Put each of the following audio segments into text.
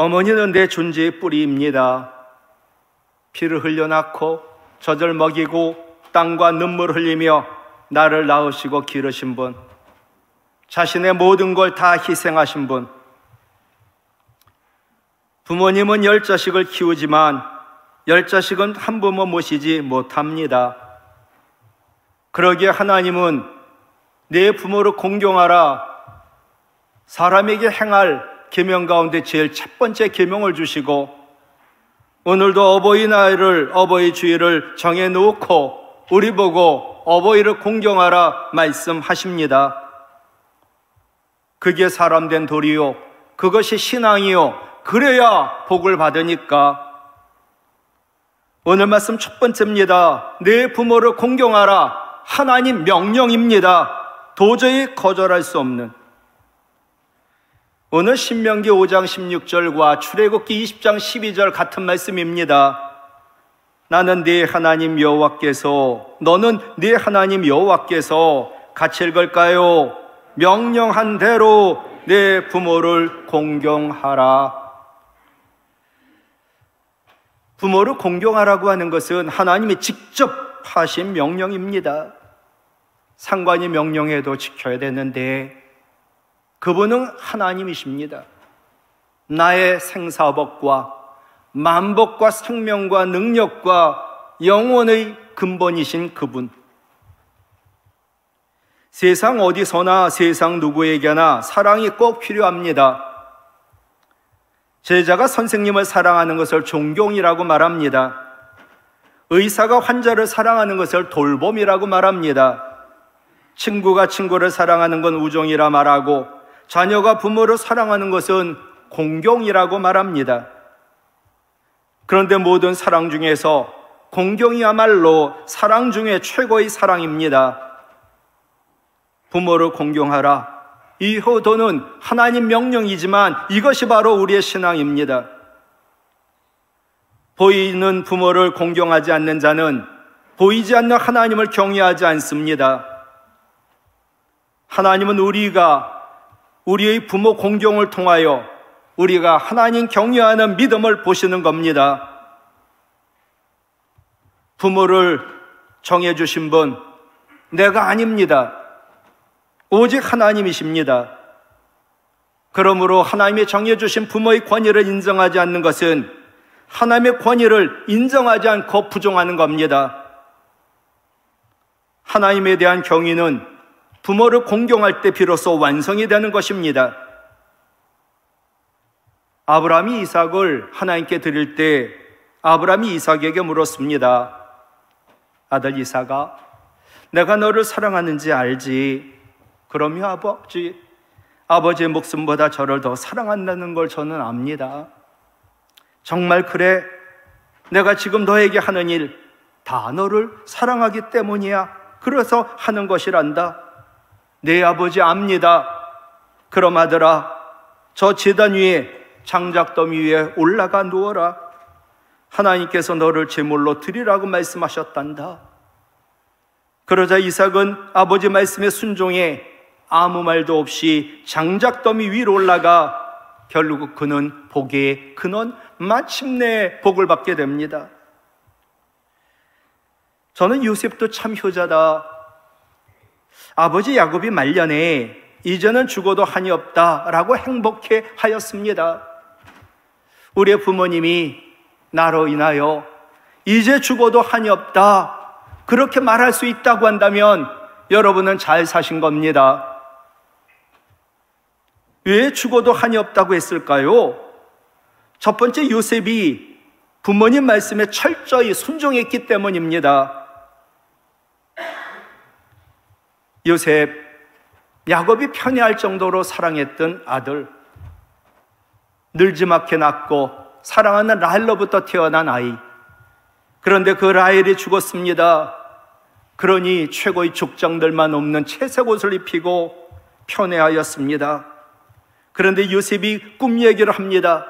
어머니는 내 존재의 뿌리입니다. 피를 흘려 낳고 젖을 먹이고 땀과 눈물 흘리며 나를 낳으시고 기르신 분, 자신의 모든 걸 다 희생하신 분. 부모님은 10자식을 키우지만 10자식은 한 부모 모시지 못합니다. 그러기에 하나님은 내 부모를 공경하라, 사람에게 행할 계명 가운데 제일 첫 번째 계명을 주시고, 오늘도 어버이날을, 어버이 주일을 정해놓고 우리 보고 어버이를 공경하라 말씀하십니다. 그게 사람된 도리요, 그것이 신앙이요, 그래야 복을 받으니까. 오늘 말씀 첫 번째입니다. 내 부모를 공경하라. 하나님 명령입니다. 도저히 거절할 수 없는. 오늘 신명기 5장 16절과 출애굽기 20장 12절 같은 말씀입니다. 나는 네 하나님 여호와께서, 너는 네 하나님 여호와께서 같이 읽을까요? 명령한 대로 내 부모를 공경하라. 부모를 공경하라고 하는 것은 하나님이 직접 하신 명령입니다. 상관이 명령해도 지켜야 되는데 그분은 하나님이십니다. 나의 생사복과 만복과 생명과 능력과 영혼의 근본이신 그분. 세상 어디서나 세상 누구에게나 사랑이 꼭 필요합니다. 제자가 선생님을 사랑하는 것을 존경이라고 말합니다. 의사가 환자를 사랑하는 것을 돌봄이라고 말합니다. 친구가 친구를 사랑하는 건 우정이라 말하고, 자녀가 부모를 사랑하는 것은 공경이라고 말합니다. 그런데 모든 사랑 중에서 공경이야말로 사랑 중에 최고의 사랑입니다. 부모를 공경하라. 이 효도는 하나님 명령이지만 이것이 바로 우리의 신앙입니다. 보이는 부모를 공경하지 않는 자는 보이지 않는 하나님을 경외하지 않습니다. 하나님은 우리의 부모 공경을 통하여 우리가 하나님 경외하는 믿음을 보시는 겁니다. 부모를 정해주신 분, 내가 아닙니다. 오직 하나님이십니다. 그러므로 하나님이 정해주신 부모의 권위를 인정하지 않는 것은 하나님의 권위를 인정하지 않고 부정하는 겁니다. 하나님에 대한 경외는 부모를 공경할 때 비로소 완성이 되는 것입니다. 아브라함이 이삭을 하나님께 드릴 때 아브라함이 이삭에게 물었습니다. 아들 이삭아, 내가 너를 사랑하는지 알지? 그러면 아버지의 목숨보다 저를 더 사랑한다는 걸 저는 압니다. 정말 그래? 내가 지금 너에게 하는 일 다 너를 사랑하기 때문이야. 그래서 하는 것이란다. 내 아버지 압니다. 그럼 아들아, 저 제단 위에 장작더미 위에 올라가 누워라. 하나님께서 너를 제물로 드리라고 말씀하셨단다. 그러자 이삭은 아버지 말씀에 순종해 아무 말도 없이 장작더미 위로 올라가 결국 그는 복의 근원, 마침내 복을 받게 됩니다. 저는 요셉도 참 효자다. 아버지 야곱이 말년에 이제는 죽어도 한이 없다라고 행복해 하였습니다. 우리의 부모님이 나로 인하여 이제 죽어도 한이 없다 그렇게 말할 수 있다고 한다면 여러분은 잘 사신 겁니다. 왜 죽어도 한이 없다고 했을까요? 첫 번째, 요셉이 부모님 말씀에 철저히 순종했기 때문입니다. 요셉, 야곱이 편애할 정도로 사랑했던 아들, 늘지막해 낳고 사랑하는 라헬로부터 태어난 아이. 그런데 그 라헬이 죽었습니다. 그러니 최고의 족장들만 없는 채색 옷을 입히고 편애하였습니다. 그런데 요셉이 꿈 얘기를 합니다.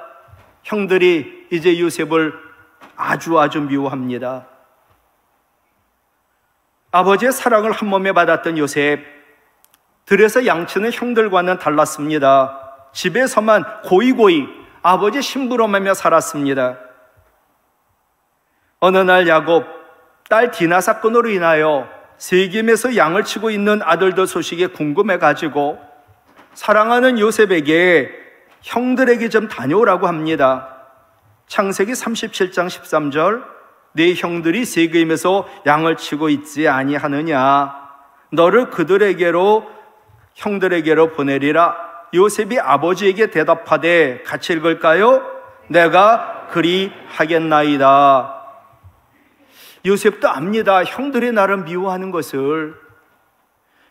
형들이 이제 요셉을 아주 미워합니다. 아버지의 사랑을 한 몸에 받았던 요셉, 들에서 양치는 형들과는 달랐습니다. 집에서만 고이고이 아버지 심부름하며 살았습니다. 어느 날 야곱, 딸 디나 사건으로 인하여 세겜에서 양을 치고 있는 아들들 소식에 궁금해가지고 사랑하는 요셉에게 형들에게 좀 다녀오라고 합니다. 창세기 37장 13절, 네 형들이 세겜에서 양을 치고 있지 아니하느냐, 너를 형들에게로 보내리라. 요셉이 아버지에게 대답하되, 같이 읽을까요? 내가 그리 하겠나이다. 요셉도 압니다. 형들이 나를 미워하는 것을.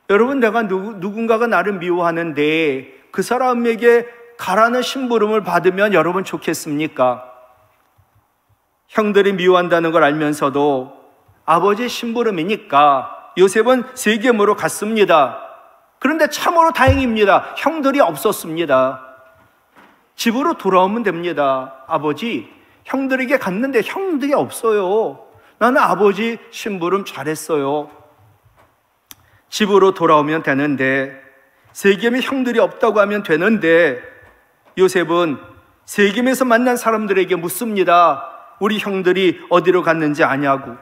여러분, 내가 누군가가 나를 미워하는데 그 사람에게 가라는 심부름을 받으면 여러분 좋겠습니까? 형들이 미워한다는 걸 알면서도 아버지의 심부름이니까 요셉은 세겜으로 갔습니다. 그런데 참으로 다행입니다. 형들이 없었습니다. 집으로 돌아오면 됩니다. 아버지, 형들에게 갔는데 형들이 없어요. 나는 아버지 심부름 잘했어요. 집으로 돌아오면 되는데, 세겜에 형들이 없다고 하면 되는데, 요셉은 세겜에서 만난 사람들에게 묻습니다. 우리 형들이 어디로 갔는지 아냐고.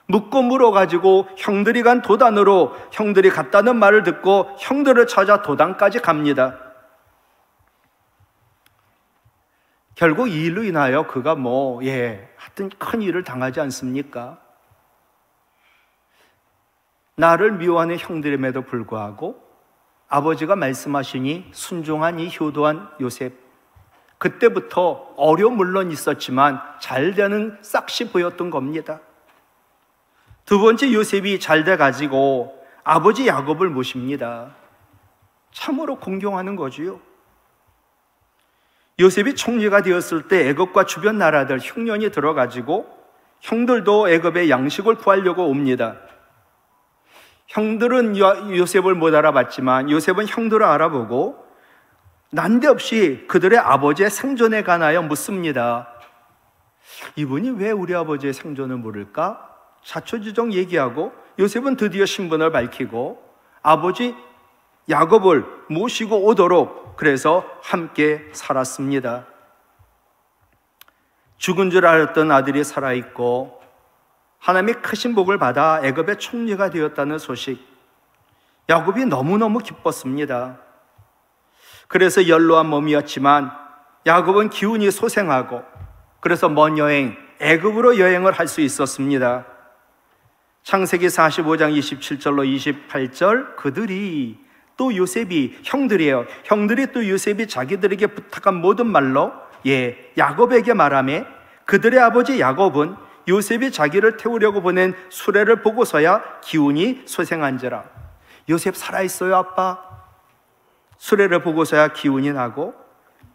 묻고 물어가지고 형들이 간 도단으로, 형들이 갔다는 말을 듣고 형들을 찾아 도단까지 갑니다. 결국 이 일로 인하여 그가 하여튼 큰 일을 당하지 않습니까? 나를 미워하는 형들임에도 불구하고 아버지가 말씀하시니 순종한 이 효도한 요셉, 그때부터 어려움 물론 있었지만 잘 되는 싹시 보였던 겁니다. 두 번째, 요셉이 잘 돼가지고 아버지 야곱을 모십니다. 참으로 공경하는 거지요. 요셉이 총리가 되었을 때 애굽과 주변 나라들 흉년이 들어가지고 형들도 애굽에 양식을 구하려고 옵니다. 형들은 요셉을 못 알아봤지만 요셉은 형들을 알아보고 난데없이 그들의 아버지의 생존에 관하여 묻습니다. 이분이 왜 우리 아버지의 생존을 모를까? 자초지종 얘기하고 요셉은 드디어 신분을 밝히고 아버지 야곱을 모시고 오도록 그래서 함께 살았습니다. 죽은 줄 알았던 아들이 살아있고 하나님의 크신 복을 받아 애굽의 총리가 되었다는 소식, 야곱이 너무너무 기뻤습니다. 그래서 연로한 몸이었지만 야곱은 기운이 소생하고 그래서 먼 여행, 애굽으로 여행을 할 수 있었습니다. 창세기 45장 27절로 28절, 그들이 또 요셉이, 형들이에요. 형들이 또 요셉이 자기들에게 부탁한 모든 말로 야곱에게 말하며 그들의 아버지 야곱은 요셉이 자기를 태우려고 보낸 수레를 보고서야 기운이 소생한지라. 요셉 살아있어요, 아빠? 수레를 보고서야 기운이 나고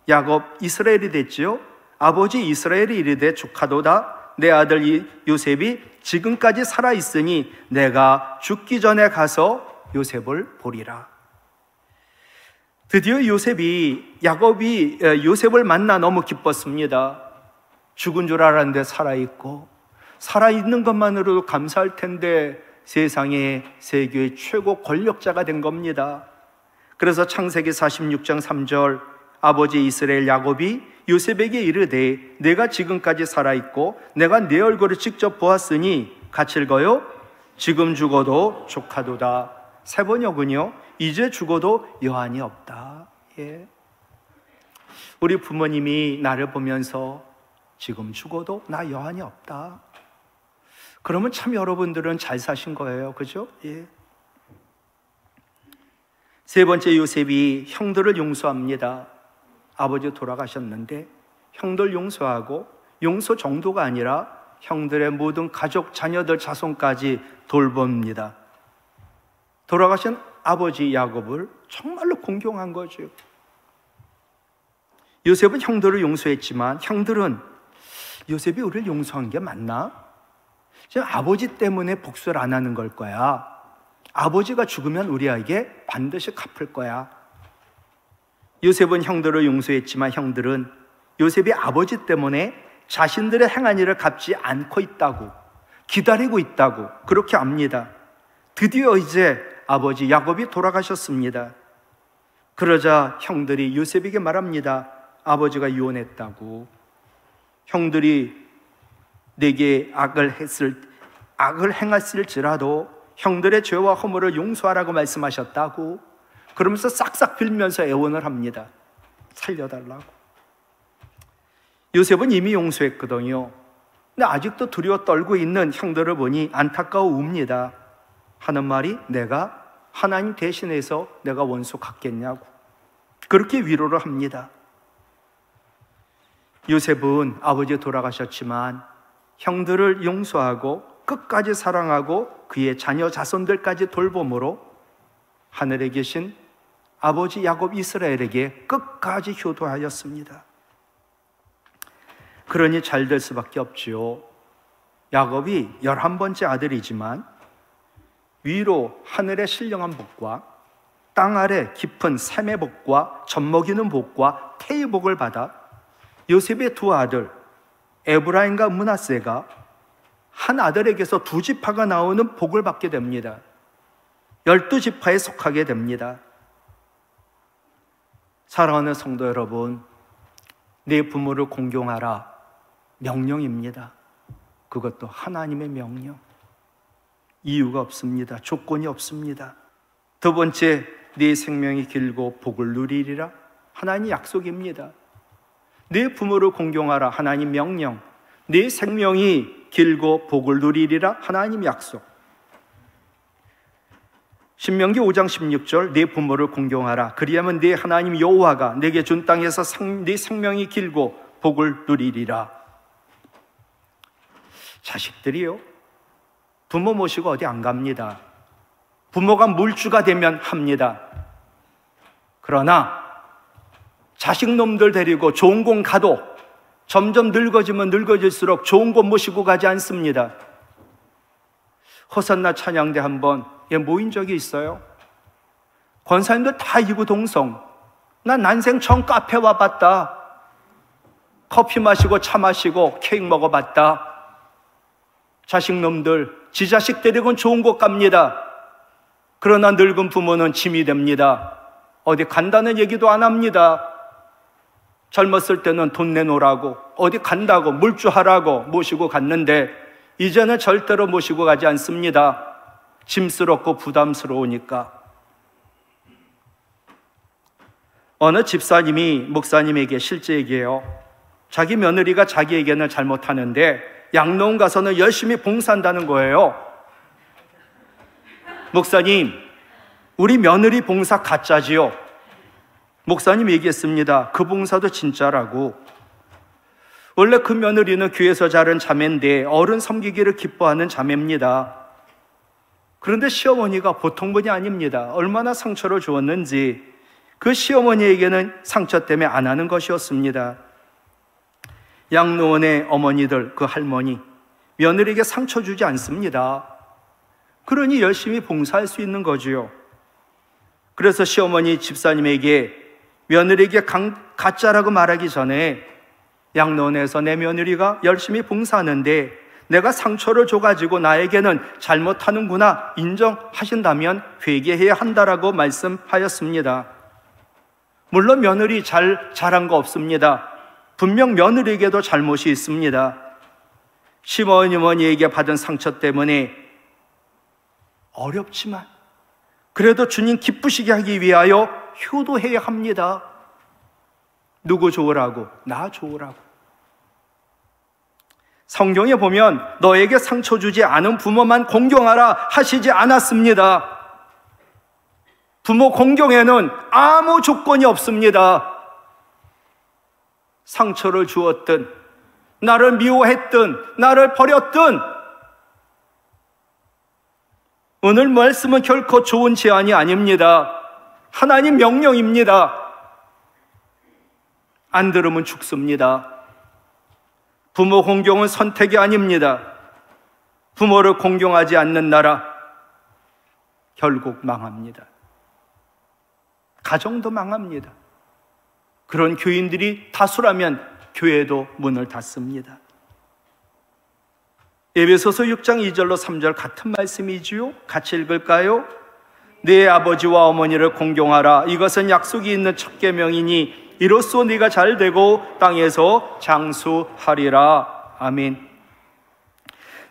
야곱 이스라엘이 됐지요. 아버지 이스라엘이 이르되 조카도다. 내 아들 요셉이 지금까지 살아있으니 내가 죽기 전에 가서 요셉을 보리라. 드디어 야곱이 요셉을 만나 너무 기뻤습니다. 죽은 줄 알았는데 살아있고, 살아있는 것만으로도 감사할 텐데 세상의 세계의 최고 권력자가 된 겁니다. 그래서 창세기 46장 3절, 아버지 이스라엘 야곱이 요셉에게 이르되 내가 지금까지 살아있고 내가 네 얼굴을 직접 보았으니, 같이 읽어요. 지금 죽어도 조카도다. 세 번역은요, 이제 죽어도 여한이 없다. 우리 부모님이 나를 보면서 지금 죽어도 나 여한이 없다. 그러면 참 여러분들은 잘 사신 거예요. 그죠? 세 번째, 요셉이 형들을 용서합니다. 아버지 돌아가셨는데 형들 용서하고, 용서 정도가 아니라 형들의 모든 가족, 자녀들, 자손까지 돌봅니다. 돌아가신 아버지 야곱을 정말로 공경한 거죠. 요셉은 형들을 용서했지만 형들은 요셉이 우리를 용서한 게 맞나? 지금 아버지 때문에 복수를 안 하는 걸 거야. 아버지가 죽으면 우리에게 반드시 갚을 거야. 요셉은 형들을 용서했지만 형들은 요셉이 아버지 때문에 자신들의 행한 일을 갚지 않고 있다고, 기다리고 있다고 그렇게 압니다. 드디어 이제 아버지 야곱이 돌아가셨습니다. 그러자 형들이 요셉에게 말합니다. 아버지가 이혼했다고, 형들이 내게 악을 행했을지라도 형들의 죄와 허물을 용서하라고 말씀하셨다고, 그러면서 싹싹 빌면서 애원을 합니다. 살려달라고. 요셉은 이미 용서했거든요. 근데 아직도 두려워 떨고 있는 형들을 보니 안타까워 웁니다. 하는 말이, 내가 하나님 대신해서 내가 원수 갚겠냐고. 그렇게 위로를 합니다. 요셉은 아버지 돌아가셨지만 형들을 용서하고 끝까지 사랑하고 그의 자녀 자손들까지 돌봄으로 하늘에 계신 아버지 야곱 이스라엘에게 끝까지 효도하였습니다. 그러니 잘 될 수밖에 없지요. 야곱이 11번째 아들이지만 위로 하늘의 신령한 복과 땅 아래 깊은 샘의 복과 젖먹이는 복과 태의 복을 받아 요셉의 두 아들 에브라임과 므낫세가 한 아들에게서 두 지파가 나오는 복을 받게 됩니다. 12지파에 속하게 됩니다. 사랑하는 성도 여러분, 내 부모를 공경하라 명령입니다. 그것도 하나님의 명령. 이유가 없습니다. 조건이 없습니다. 두 번째, 네 생명이 길고 복을 누리리라. 하나님 약속입니다. 네 부모를 공경하라. 하나님 명령. 네 생명이 길고 복을 누리리라. 하나님 약속. 신명기 5장 16절, 네 부모를 공경하라. 그리하면 네 하나님 여호와가 내게 준 땅에서 네 생명이 길고 복을 누리리라. 자식들이요, 부모 모시고 어디 안 갑니다. 부모가 물주가 되면 합니다. 그러나 자식놈들 데리고 좋은 곳 가도 점점 늙어지면 늙어질수록 좋은 곳 모시고 가지 않습니다. 호산나 찬양대 한번 모인 적이 있어요. 권사님들 다 이구동성. 난 난생 처음 카페 와봤다. 커피 마시고 차 마시고 케이크 먹어봤다. 자식놈들 지 자식 데리고는 좋은 곳 갑니다. 그러나 늙은 부모는 짐이 됩니다. 어디 간다는 얘기도 안 합니다. 젊었을 때는 돈 내놓으라고, 어디 간다고, 물주하라고 모시고 갔는데 이제는 절대로 모시고 가지 않습니다. 짐스럽고 부담스러우니까. 어느 집사님이 목사님에게 실제 얘기해요. 자기 며느리가 자기에게는 잘못하는데 양로원 가서는 열심히 봉사한다는 거예요. 목사님, 우리 며느리 봉사 가짜지요? 목사님 얘기했습니다. 그 봉사도 진짜라고. 원래 그 며느리는 교회에서 자른 자매인데 어른 섬기기를 기뻐하는 자매입니다. 그런데 시어머니가 보통 분이 아닙니다. 얼마나 상처를 주었는지 그 시어머니에게는 상처 때문에 안 하는 것이었습니다. 양로원의 어머니들, 그 할머니, 며느리에게 상처 주지 않습니다. 그러니 열심히 봉사할 수 있는 거지요. 그래서 시어머니 집사님에게 며느리에게 가짜라고 말하기 전에 양로원에서 내 며느리가 열심히 봉사하는데 내가 상처를 줘가지고 나에게는 잘못하는구나 인정하신다면 회개해야 한다라고 말씀하였습니다. 물론 며느리 잘한 거 없습니다. 분명 며느리에게도 잘못이 있습니다. 시어머니에게 받은 상처 때문에 어렵지만 그래도 주님 기쁘시게 하기 위하여 효도해야 합니다. 누구 좋으라고? 나 좋으라고. 성경에 보면 너에게 상처 주지 않은 부모만 공경하라 하시지 않았습니다. 부모 공경에는 아무 조건이 없습니다. 상처를 주었든 나를 미워했든 나를 버렸든 오늘 말씀은 결코 좋은 제안이 아닙니다. 하나님 명령입니다. 안 들으면 죽습니다. 부모 공경은 선택이 아닙니다. 부모를 공경하지 않는 나라 결국 망합니다. 가정도 망합니다. 그런 교인들이 다수라면 교회도 문을 닫습니다. 에베소서 6장 2절로 3절 같은 말씀이지요? 같이 읽을까요? 내 아버지와 어머니를 공경하라. 이것은 약속이 있는 첫 계명이니 이로써 네가 잘 되고 땅에서 장수하리라. 아멘.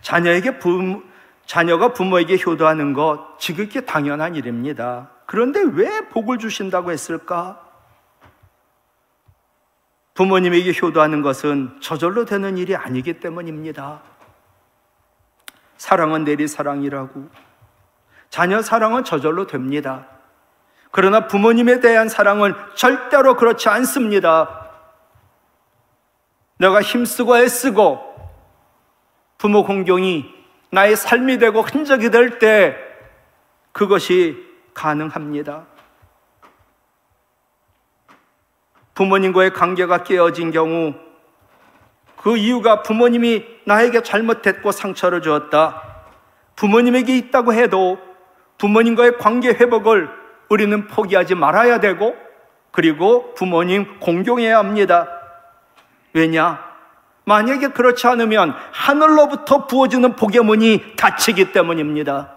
자녀가 부모에게 효도하는 것 지극히 당연한 일입니다. 그런데 왜 복을 주신다고 했을까? 부모님에게 효도하는 것은 저절로 되는 일이 아니기 때문입니다. 사랑은 내리사랑이라고. 자녀 사랑은 저절로 됩니다. 그러나 부모님에 대한 사랑은 절대로 그렇지 않습니다. 내가 힘쓰고 애쓰고 부모 공경이 나의 삶이 되고 흔적이 될 때 그것이 가능합니다. 부모님과의 관계가 깨어진 경우 그 이유가 부모님이 나에게 잘못했고 상처를 주었다. 부모님에게 있다고 해도 부모님과의 관계 회복을 우리는 포기하지 말아야 되고, 그리고 부모님 공경해야 합니다. 왜냐? 만약에 그렇지 않으면 하늘로부터 부어지는 복의 문이 닫히기 때문입니다.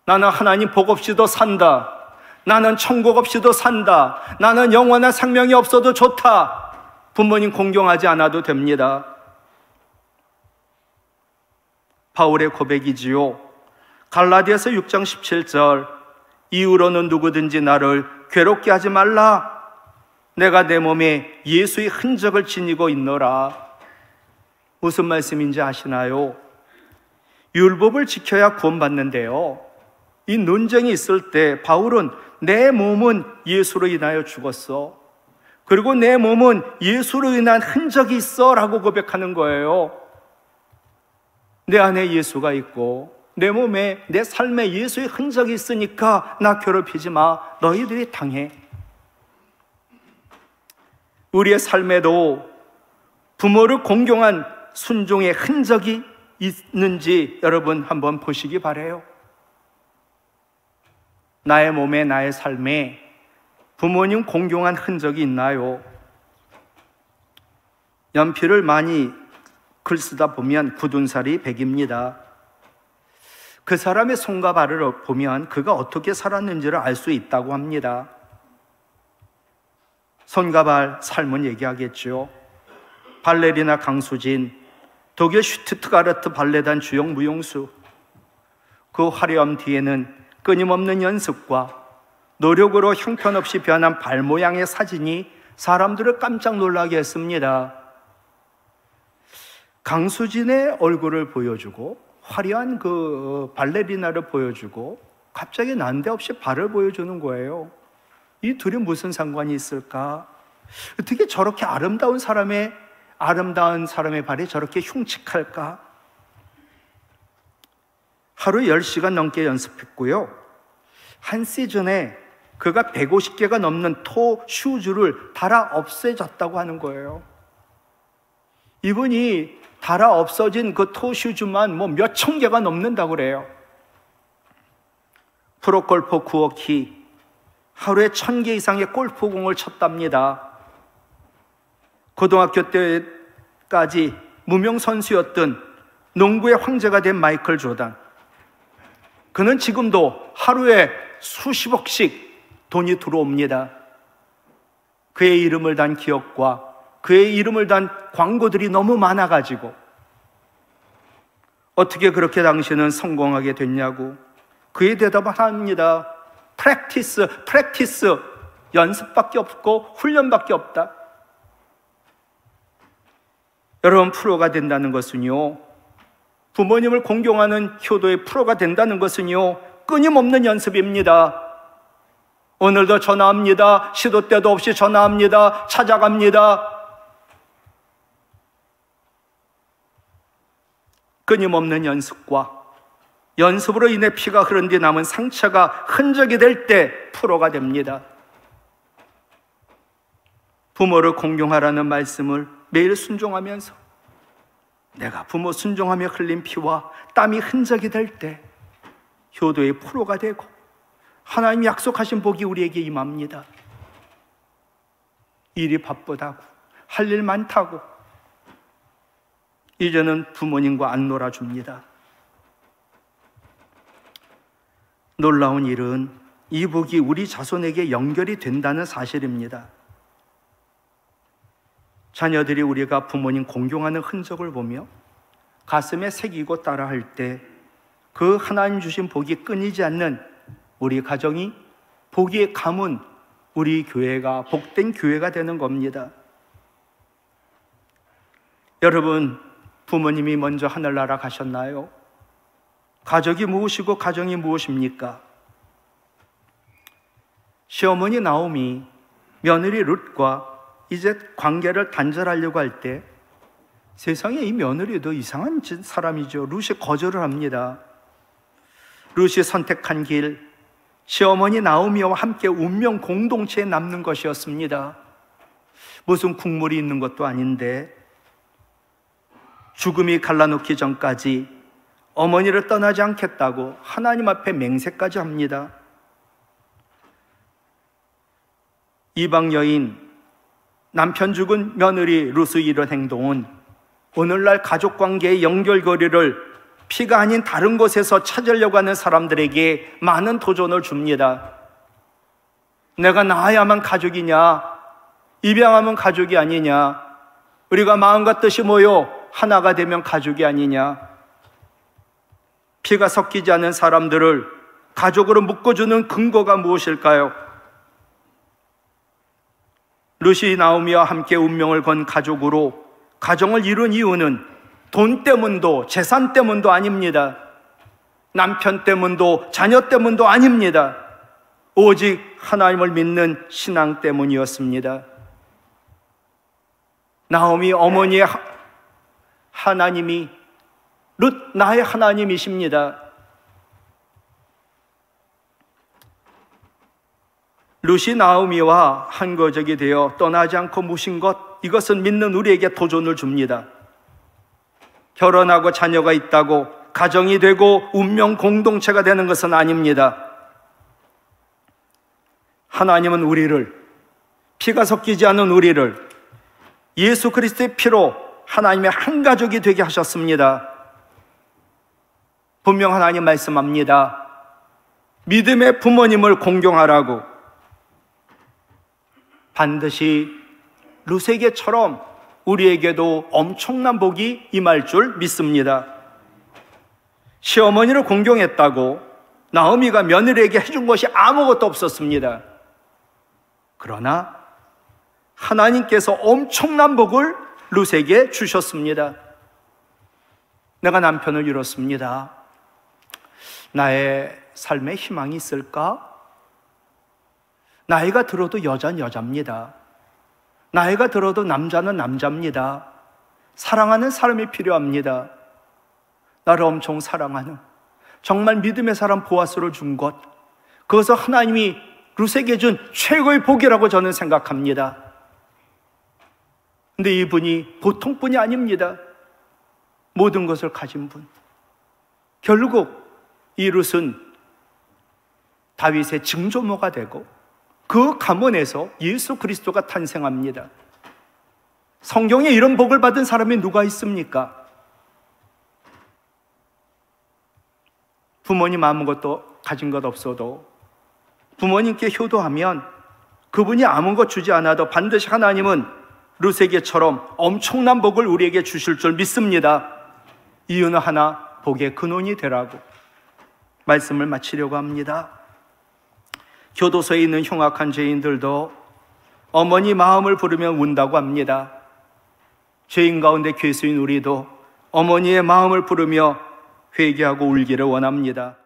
나는 하나님 복 없이도 산다. 나는 천국 없이도 산다. 나는 영원한 생명이 없어도 좋다. 부모님 공경하지 않아도 됩니다. 바울의 고백이지요. 갈라디아서 6장 17절, 이후로는 누구든지 나를 괴롭게 하지 말라. 내가 내 몸에 예수의 흔적을 지니고 있노라. 무슨 말씀인지 아시나요? 율법을 지켜야 구원받는데요, 이 논쟁이 있을 때 바울은 내 몸은 예수로 인하여 죽었어. 그리고 내 몸은 예수로 인한 흔적이 있어 라고 고백하는 거예요. 내 안에 예수가 있고 내 몸에, 내 삶에 예수의 흔적이 있으니까 나 괴롭히지 마. 너희들이 당해. 우리의 삶에도 부모를 공경한 순종의 흔적이 있는지 여러분 한번 보시기 바라요. 나의 몸에, 나의 삶에 부모님 공경한 흔적이 있나요? 연필을 많이 글 쓰다 보면 굳은 살이 백입니다. 그 사람의 손과 발을 보면 그가 어떻게 살았는지를 알 수 있다고 합니다. 손과 발 삶은 얘기하겠죠. 발레리나 강수진, 독일 슈투트가르트 발레단 주역 무용수, 그 화려함 뒤에는 끊임없는 연습과 노력으로 형편없이 변한 발 모양의 사진이 사람들을 깜짝 놀라게 했습니다. 강수진의 얼굴을 보여주고 화려한 그 발레리나를 보여주고 갑자기 난데없이 발을 보여주는 거예요. 이 둘이 무슨 상관이 있을까? 어떻게 저렇게 아름다운 사람의 발이 저렇게 흉측할까? 하루 10시간 넘게 연습했고요. 한 시즌에 그가 150개가 넘는 토 슈즈를 달아 없애졌다고 하는 거예요. 이분이 달아 없어진 그 토 슈즈만 몇 천 개가 넘는다고 그래요. 프로골퍼 구호키, 하루에 1000개 이상의 골프공을 쳤답니다. 고등학교 때까지 무명 선수였던 농구의 황제가 된 마이클 조단, 그는 지금도 하루에 수십억씩 돈이 들어옵니다. 그의 이름을 단 기업과 그의 이름을 단 광고들이 너무 많아가지고 어떻게 그렇게 당신은 성공하게 됐냐고. 그의 대답은 합니다. 프랙티스, 연습밖에 없고 훈련밖에 없다. 여러분, 프로가 된다는 것은요, 부모님을 공경하는 효도의 프로가 된다는 것은요, 끊임없는 연습입니다. 오늘도 전화합니다. 시도 때도 없이 전화합니다. 찾아갑니다. 끊임없는 연습과 연습으로 인해 피가 흐른 뒤 남은 상처가 흔적이 될 때 프로가 됩니다. 부모를 공경하라는 말씀을 매일 순종하면서 내가 부모 순종하며 흘린 피와 땀이 흔적이 될 때 효도의 프로가 되고 하나님 약속하신 복이 우리에게 임합니다. 일이 바쁘다고, 할 일 많다고 이제는 부모님과 안 놀아줍니다. 놀라운 일은 이 복이 우리 자손에게 연결이 된다는 사실입니다. 자녀들이 우리가 부모님 공경하는 흔적을 보며 가슴에 새기고 따라할 때 그 하나님 주신 복이 끊이지 않는 우리 가정이 복이 가문 우리 교회가 복된 교회가 되는 겁니다. 여러분, 부모님이 먼저 하늘나라 가셨나요? 가족이 무엇이고 가정이 무엇입니까? 시어머니 나오미, 며느리 룻과 이제 관계를 단절하려고 할 때 세상에 이 며느리도 이상한 사람이죠. 룻이 거절을 합니다. 룻이 선택한 길, 시어머니 나오미와 함께 운명 공동체에 남는 것이었습니다. 무슨 국물이 있는 것도 아닌데 죽음이 갈라놓기 전까지 어머니를 떠나지 않겠다고 하나님 앞에 맹세까지 합니다. 이방 여인, 남편 죽은 며느리 룻의 이런 행동은 오늘날 가족관계의 연결고리를 피가 아닌 다른 곳에서 찾으려고 하는 사람들에게 많은 도전을 줍니다. 내가 낳아야만 가족이냐? 입양하면 가족이 아니냐? 우리가 마음과 뜻이 모여 하나가 되면 가족이 아니냐? 피가 섞이지 않은 사람들을 가족으로 묶어주는 근거가 무엇일까요? 룻이 나오미와 함께 운명을 건 가족으로 가정을 이룬 이유는 돈 때문도 재산 때문도 아닙니다. 남편 때문도 자녀 때문도 아닙니다. 오직 하나님을 믿는 신앙 때문이었습니다. 나오미 어머니의 하나님이 룻 나의 하나님이십니다. 룻이 나오미와 한 가족이 되어 떠나지 않고 모신 것, 이것은 믿는 우리에게 도전을 줍니다. 결혼하고 자녀가 있다고 가정이 되고 운명 공동체가 되는 것은 아닙니다. 하나님은 우리를, 피가 섞이지 않은 우리를 예수 그리스도의 피로 하나님의 한 가족이 되게 하셨습니다. 분명 하나님 말씀합니다. 믿음의 부모님을 공경하라고. 반드시 룻에게처럼 우리에게도 엄청난 복이 임할 줄 믿습니다. 시어머니를 공경했다고 나오미가 며느리에게 해준 것이 아무것도 없었습니다. 그러나 하나님께서 엄청난 복을 룻에게 주셨습니다. 내가 남편을 잃었습니다. 나의 삶에 희망이 있을까? 나이가 들어도 여자는 여자입니다. 나이가 들어도 남자는 남자입니다. 사랑하는 사람이 필요합니다. 나를 엄청 사랑하는, 정말 믿음의 사람 보아스를 준 것, 그것을 하나님이 룻에게 준 최고의 복이라고 저는 생각합니다. 근데 이분이 보통 분이 아닙니다. 모든 것을 가진 분. 결국 이 룻은 다윗의 증조모가 되고 그 가문에서 예수 그리스도가 탄생합니다. 성경에 이런 복을 받은 사람이 누가 있습니까? 부모님 아무것도 가진 것 없어도 부모님께 효도하면 그분이 아무것 주지 않아도 반드시 하나님은 룻에게처럼 엄청난 복을 우리에게 주실 줄 믿습니다. 이유는 하나, 복의 근원이 되라고. 말씀을 마치려고 합니다. 교도소에 있는 흉악한 죄인들도 어머니 마음을 부르면 운다고 합니다. 죄인 가운데 괴수인 우리도 어머니의 마음을 부르며 회개하고 울기를 원합니다.